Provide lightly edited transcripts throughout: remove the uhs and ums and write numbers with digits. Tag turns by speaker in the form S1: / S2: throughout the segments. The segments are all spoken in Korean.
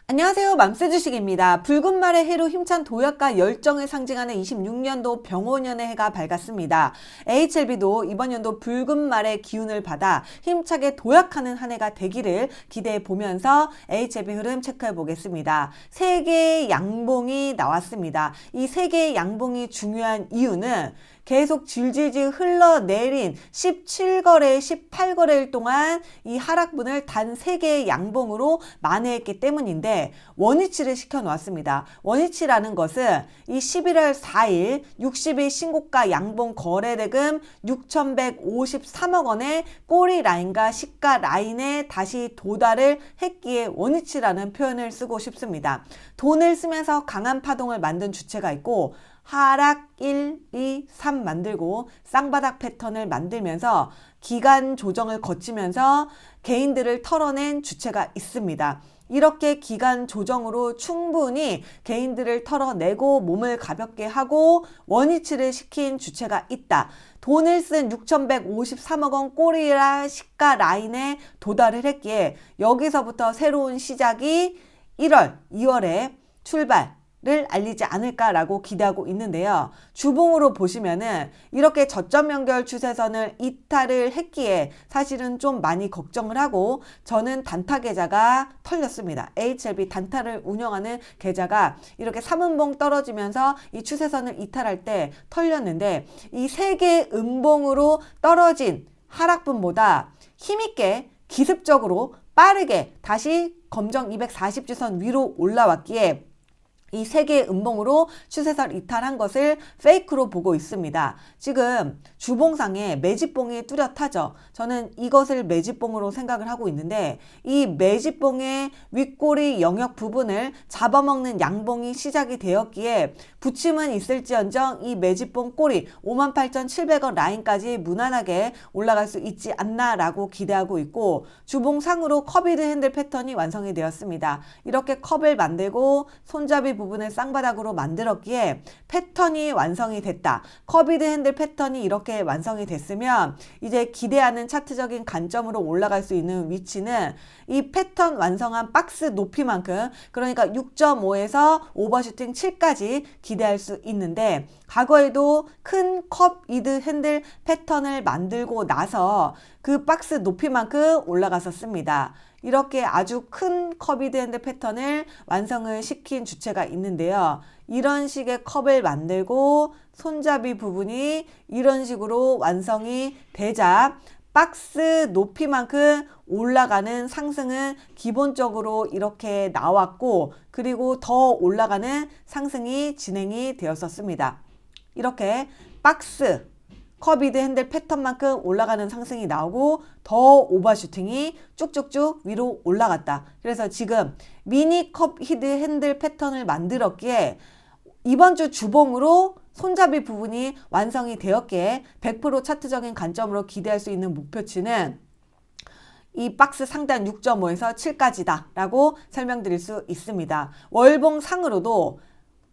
S1: 안녕하세요. 맘스 주식입니다. 붉은 말의 해로 힘찬 도약과 열정을 상징하는 26년도 병오년의 해가 밝았습니다. HLB도 이번 연도 붉은 말의 기운을 받아 힘차게 도약하는 한 해가 되기를 기대해 보면서 HLB 흐름 체크해 보겠습니다. 세 개의 양봉이 나왔습니다. 이 세 개의 양봉이 중요한 이유는 계속 질질질 흘러내린 17거래, 18거래일 동안 이 하락분을 단 3개의 양봉으로 만회했기 때문인데 원위치를 시켜 놓았습니다. 원위치라는 것은 이 11월 4일 60일 신고가 양봉 거래대금 6,153억 원의 꼬리 라인과 시가 라인에 다시 도달을 했기에 원위치라는 표현을 쓰고 싶습니다. 돈을 쓰면서 강한 파동을 만든 주체가 있고 하락 1, 2, 3 만들고 쌍바닥 패턴을 만들면서 기간 조정을 거치면서 개인들을 털어낸 주체가 있습니다. 이렇게 기간 조정으로 충분히 개인들을 털어내고 몸을 가볍게 하고 원위치를 시킨 주체가 있다. 돈을 쓴 6,153억 원 꼬리라 시가 라인에 도달을 했기에 여기서부터 새로운 시작이 1월, 2월에 출발을 알리지 않을까라고 기대하고 있는데요. 주봉으로 보시면은 이렇게 저점 연결 추세선을 이탈을 했기에 사실은 좀 많이 걱정을 하고 저는 단타 계좌가 털렸습니다. HLB 단타를 운영하는 계좌가 이렇게 3음봉 떨어지면서 이 추세선을 이탈할 때 털렸는데 이 세 개의 음봉으로 떨어진 하락분보다 힘있게 기습적으로 빠르게 다시 검정 240주선 위로 올라왔기에 이 세 개의 음봉으로 추세선 이탈한 것을 페이크로 보고 있습니다. 지금 주봉상에 매집봉이 뚜렷하죠. 저는 이것을 매집봉으로 생각을 하고 있는데 이 매집봉의 윗꼬리 영역 부분을 잡아먹는 양봉이 시작이 되었기에 부침은 있을지언정 이 매집봉 꼬리 58,700원 라인까지 무난하게 올라갈 수 있지 않나라고 기대하고 있고 주봉상으로 커비드 핸들 패턴이 완성이 되었습니다. 이렇게 컵을 만들고 손잡이 부분을 쌍바닥으로 만들었기에 패턴이 완성이 됐다. 커비드 핸들 패턴이 이렇게 완성이 됐으면 이제 기대하는 차트적인 관점으로 올라갈 수 있는 위치는 이 패턴 완성한 박스 높이만큼 그러니까 6.5에서 오버슈팅 7까지 기대할 수 있는데 과거에도 큰 커비드 핸들 패턴을 만들고 나서 그 박스 높이만큼 올라갔었습니다. 이렇게 아주 큰 커비드 핸들 패턴을 완성을 시킨 주체가 있는데요. 이런 식의 컵을 만들고 손잡이 부분이 이런 식으로 완성이 되자 박스 높이만큼 올라가는 상승은 기본적으로 이렇게 나왔고 그리고 더 올라가는 상승이 진행이 되었었습니다. 이렇게 박스 커비드 핸들 패턴만큼 올라가는 상승이 나오고 더 오버슈팅이 쭉쭉쭉 위로 올라갔다. 그래서 지금 미니 커비드 핸들 패턴을 만들었기에 이번 주 주봉으로 손잡이 부분이 완성이 되었기에 100% 차트적인 관점으로 기대할 수 있는 목표치는 이 박스 상단 6.5에서 7까지다 라고 설명드릴 수 있습니다. 월봉 상으로도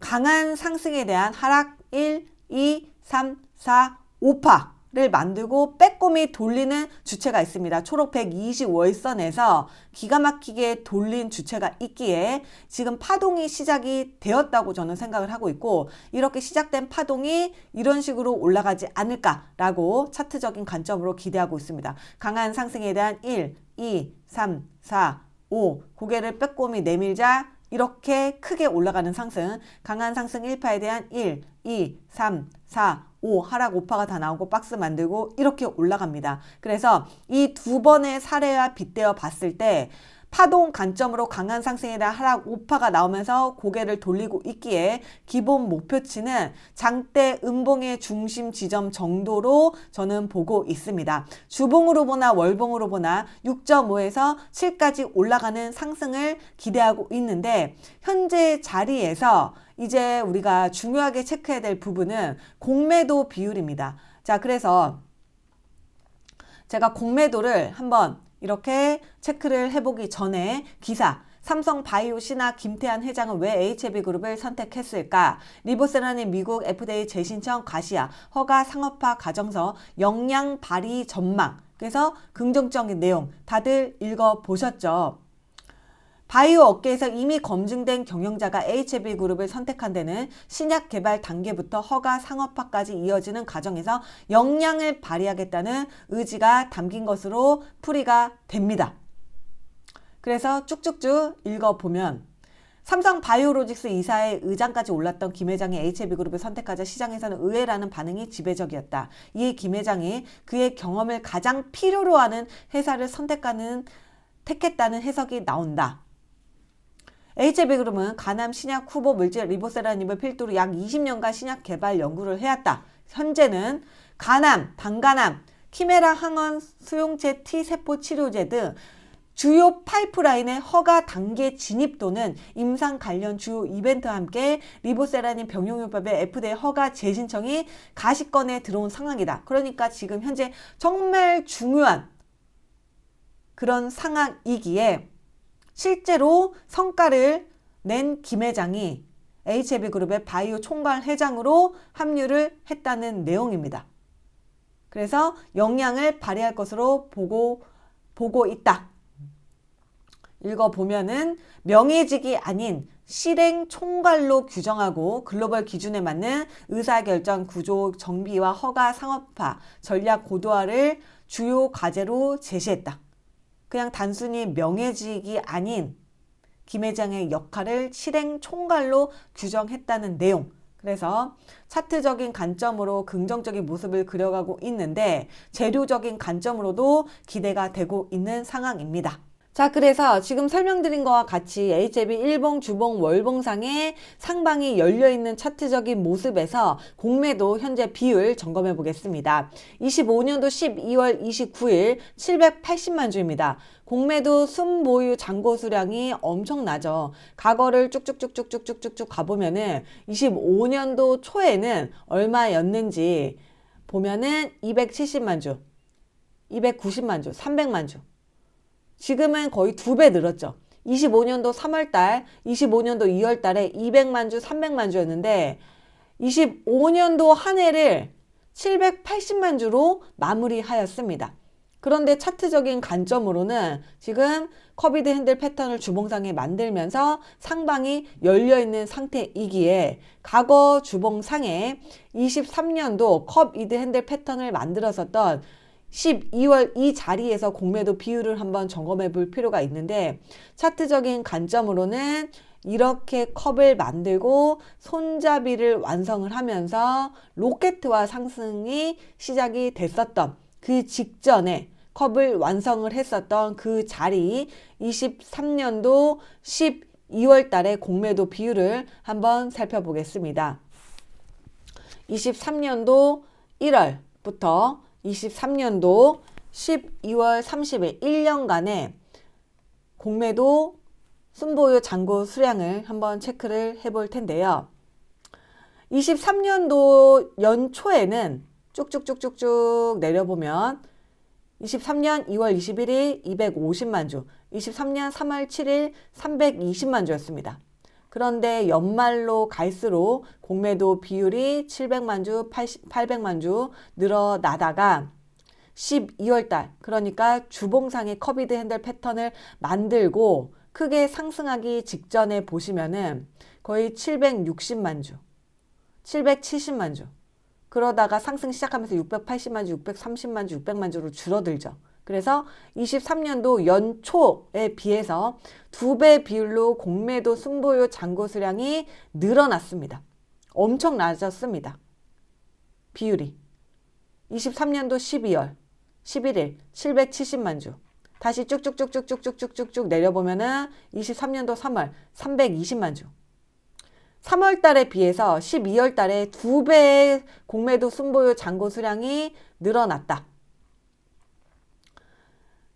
S1: 강한 상승에 대한 하락 1, 2, 3, 4, 5파를 만들고 빼꼼히 돌리는 주체가 있습니다. 초록 125일선에서 기가 막히게 돌린 주체가 있기에 지금 파동이 시작이 되었다고 저는 생각을 하고 있고 이렇게 시작된 파동이 이런 식으로 올라가지 않을까라고 차트적인 관점으로 기대하고 있습니다. 강한 상승에 대한 1, 2, 3, 4, 5 고개를 빼꼼히 내밀자 이렇게 크게 올라가는 상승 강한 상승 1파에 대한 1, 2, 3, 4, 5 하락 5파가 다 나오고 박스 만들고 이렇게 올라갑니다. 그래서 이 두 번의 사례와 빗대어 봤을 때 파동 관점으로 강한 상승에 대한 하락 5파가 나오면서 고개를 돌리고 있기에 기본 목표치는 장대 음봉의 중심 지점 정도로 저는 보고 있습니다. 주봉으로 보나 월봉으로 보나 6.5에서 7까지 올라가는 상승을 기대하고 있는데 현재 자리에서 이제 우리가 중요하게 체크해야 될 부분은 공매도 비율입니다. 자, 그래서 제가 공매도를 한번 이렇게 체크를 해보기 전에 기사 삼성바이오 신학 김태한 회장은 왜 HLB그룹을 선택했을까? 리보세라닌 미국 FDA 재신청 과시야 허가 상업화 과정서 역량 발휘 전망 그래서 긍정적인 내용 다들 읽어보셨죠? 바이오 업계에서 이미 검증된 경영자가 HLB그룹을 선택한 데는 신약 개발 단계부터 허가 상업화까지 이어지는 과정에서 역량을 발휘하겠다는 의지가 담긴 것으로 풀이가 됩니다. 그래서 쭉쭉쭉 읽어보면 삼성 바이오로직스 이사의 의장까지 올랐던 김 회장이 HLB그룹을 선택하자 시장에서는 의외라는 반응이 지배적이었다. 이에 김 회장이 그의 경험을 가장 필요로 하는 회사를 택했다는 해석이 나온다. HLB그룹은 간암 신약 후보 물질 리보세라닙을 필두로 약 20년간 신약 개발 연구를 해왔다. 현재는 간암, 방간암, 키메라 항원 수용체 T세포 치료제 등 주요 파이프라인의 허가 단계 진입 또는 임상 관련 주요 이벤트와 함께 리보세라닌 병용요법의 FDA 허가 재신청이 가시권에 들어온 상황이다. 그러니까 지금 현재 정말 중요한 그런 상황이기에 실제로 성과를 낸 김 회장이 HLB그룹의 바이오 총괄 회장으로 합류를 했다는 내용입니다. 그래서 역량을 발휘할 것으로 보고 있다. 읽어보면은 명예직이 아닌 실행 총괄로 규정하고 글로벌 기준에 맞는 의사결정 구조 정비와 허가 상업화, 전략 고도화를 주요 과제로 제시했다. 그냥 단순히 명예직이 아닌 김 회장의 역할을 실행 총괄로 규정했다는 내용. 그래서 차트적인 관점으로 긍정적인 모습을 그려가고 있는데 재료적인 관점으로도 기대가 되고 있는 상황입니다. 자, 그래서 지금 설명드린 것과 같이 HLB 일봉, 주봉, 월봉상의 상방이 열려있는 차트적인 모습에서 공매도 현재 비율 점검해 보겠습니다. 25년도 12월 29일 780만 주입니다. 공매도 순보유 잔고 수량이 엄청나죠. 과거를 쭉쭉쭉쭉쭉쭉쭉 가보면은 25년도 초에는 얼마였는지 보면은 270만 주, 290만 주, 300만 주. 지금은 거의 2배 늘었죠. 25년도 3월달, 25년도 2월달에 200만 주, 300만 주였는데 25년도 한 해를 780만 주로 마무리하였습니다. 그런데 차트적인 관점으로는 지금 커비드 핸들 패턴을 주봉상에 만들면서 상방이 열려있는 상태이기에 과거 주봉상에 23년도 커비드 핸들 패턴을 만들었었던 12월 이 자리에서 공매도 비율을 한번 점검해 볼 필요가 있는데 차트적인 관점으로는 이렇게 컵을 만들고 손잡이를 완성을 하면서 로켓과 상승이 시작이 됐었던 그 직전에 컵을 완성을 했었던 그 자리 23년도 12월 달에 공매도 비율을 한번 살펴보겠습니다. 23년도 1월부터 23년도 12월 30일 1년간의 공매도 순보유 잔고 수량을 한번 체크를 해볼 텐데요. 23년도 연초에는 쭉쭉쭉쭉쭉 내려보면 23년 2월 21일 250만 주, 23년 3월 7일 320만 주였습니다. 그런데 연말로 갈수록 공매도 비율이 700만 주, 800만 주 늘어나다가 12월 달, 그러니까 주봉상의 커비드 핸들 패턴을 만들고 크게 상승하기 직전에 보시면은 거의 760만 주, 770만 주. 그러다가 상승 시작하면서 680만 주, 630만 주, 600만 주로 줄어들죠. 그래서 23년도 연초에 비해서 2배 비율로 공매도 순보유 잔고 수량이 늘어났습니다. 엄청 낮았습니다. 비율이. 23년도 12월 11일 770만 주. 다시 쭉쭉쭉쭉쭉쭉쭉쭉 내려보면은 23년도 3월 320만 주. 3월 달에 비해서 12월 달에 2배의 공매도 순보유 잔고 수량이 늘어났다.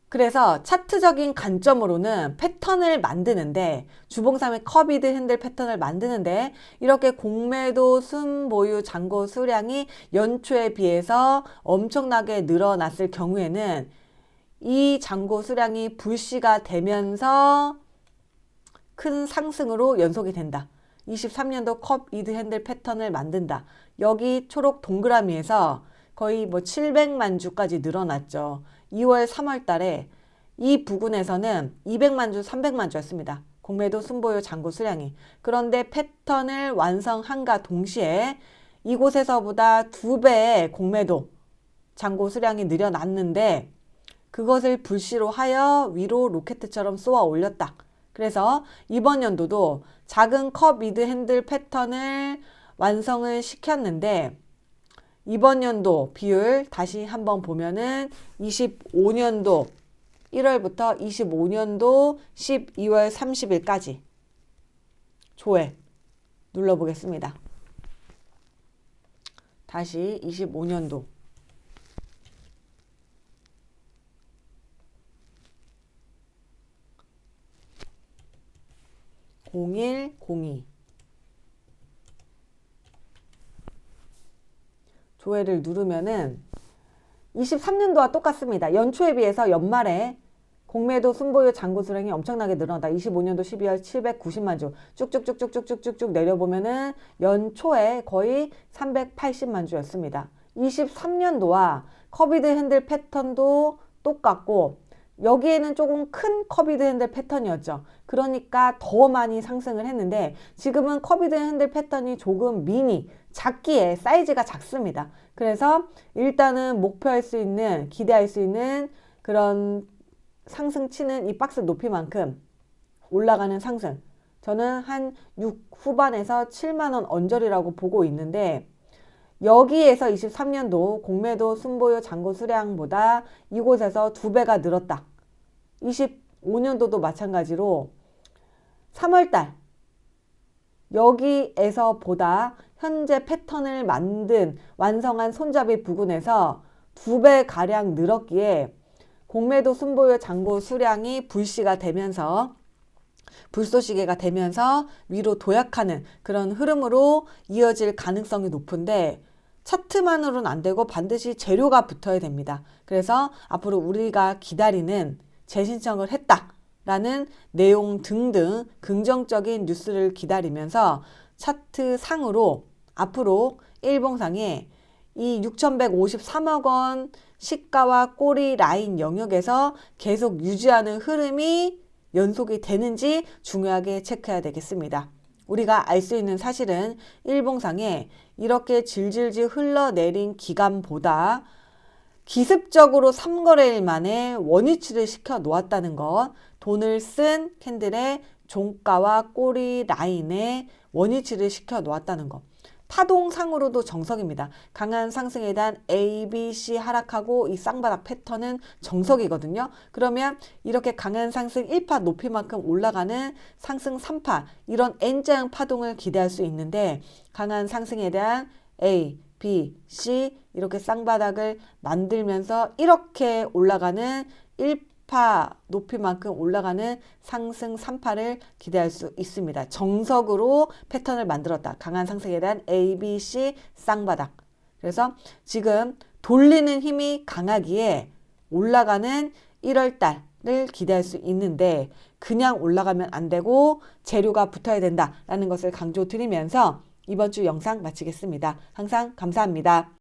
S1: 그래서 차트적인 관점으로는 패턴을 만드는데 주봉상의 커비드 핸들 패턴을 만드는데 이렇게 공매도 순보유 잔고 수량이 연초에 비해서 엄청나게 늘어났을 경우에는 이 잔고 수량이 불씨가 되면서 큰 상승으로 연속이 된다. 23년도 커비드 핸들 패턴을 만든다. 여기 초록 동그라미에서 거의 700만 주까지 늘어났죠. 2월, 3월 달에 이 부근에서는 200만 주, 300만 주였습니다. 공매도 순보유 잔고 수량이. 그런데 패턴을 완성한과 동시에 이곳에서보다 2배의 공매도 잔고 수량이 늘어났는데 그것을 불씨로 하여 위로 로켓처럼 쏘아 올렸다. 그래서 이번 연도도 작은 컵 미드 핸들 패턴을 완성을 시켰는데 이번 연도 비율 다시 한번 보면은 25년도 1월부터 25년도 12월 30일까지 조회 눌러보겠습니다. 다시 25년도 0102 조회를 누르면은 23년도와 똑같습니다. 연초에 비해서 연말에 공매도 순보유 잔고 수량이 엄청나게 늘어난다. 25년도 12월 790만 주 쭉쭉쭉쭉쭉쭉쭉 내려보면은 연초에 거의 380만 주였습니다. 23년도와 커비드 핸들 패턴도 똑같고 여기에는 조금 큰 커비드 핸들 패턴이었죠. 그러니까 더 많이 상승을 했는데 지금은 커비드 핸들 패턴이 조금 작기에 사이즈가 작습니다. 그래서 일단은 목표할 수 있는, 기대할 수 있는 그런 상승치는 이 박스 높이만큼 올라가는 상승. 저는 한 6 후반에서 7만원 언저리라고 보고 있는데 여기에서 23년도 공매도 순보유 잔고 수량보다 이곳에서 2배가 늘었다. 25년도도 마찬가지로 3월달 여기에서 보다 현재 패턴을 완성한 손잡이 부근에서 2배가량 늘었기에 공매도 순보유 잔고 수량이 불씨가 되면서 불쏘시개가 되면서 위로 도약하는 그런 흐름으로 이어질 가능성이 높은데 차트만으로는 안 되고 반드시 재료가 붙어야 됩니다. 그래서 앞으로 우리가 기다리는 재신청을 했다라는 내용 등등 긍정적인 뉴스를 기다리면서 차트 상으로 앞으로 일봉상에 이 6,153억 원 시가와 꼬리 라인 영역에서 계속 유지하는 흐름이 연속이 되는지 중요하게 체크해야 되겠습니다. 우리가 알 수 있는 사실은 일봉상에 이렇게 질질질 흘러내린 기간보다 기습적으로 3거래일 만에 원위치를 시켜 놓았다는 것, 돈을 쓴 캔들의 종가와 꼬리 라인에 원위치를 시켜 놓았다는 것. 파동상으로도 정석입니다. 강한 상승에 대한 A, B, C 하락하고 이 쌍바닥 패턴은 정석이거든요. 그러면 이렇게 강한 상승 1파 높이만큼 올라가는 상승 3파 이런 N자형 파동을 기대할 수 있는데 강한 상승에 대한 A, B, C 이렇게 쌍바닥을 만들면서 이렇게 올라가는 1파 높이만큼 올라가는 상승 3파를 기대할 수 있습니다. 정석으로 패턴을 만들었다. 강한 상승에 대한 A, B, C 쌍바닥. 그래서 지금 돌리는 힘이 강하기에 올라가는 1월달을 기대할 수 있는데 그냥 올라가면 안 되고 재료가 붙어야 된다라는 것을 강조드리면서 이번 주 영상 마치겠습니다. 항상 감사합니다.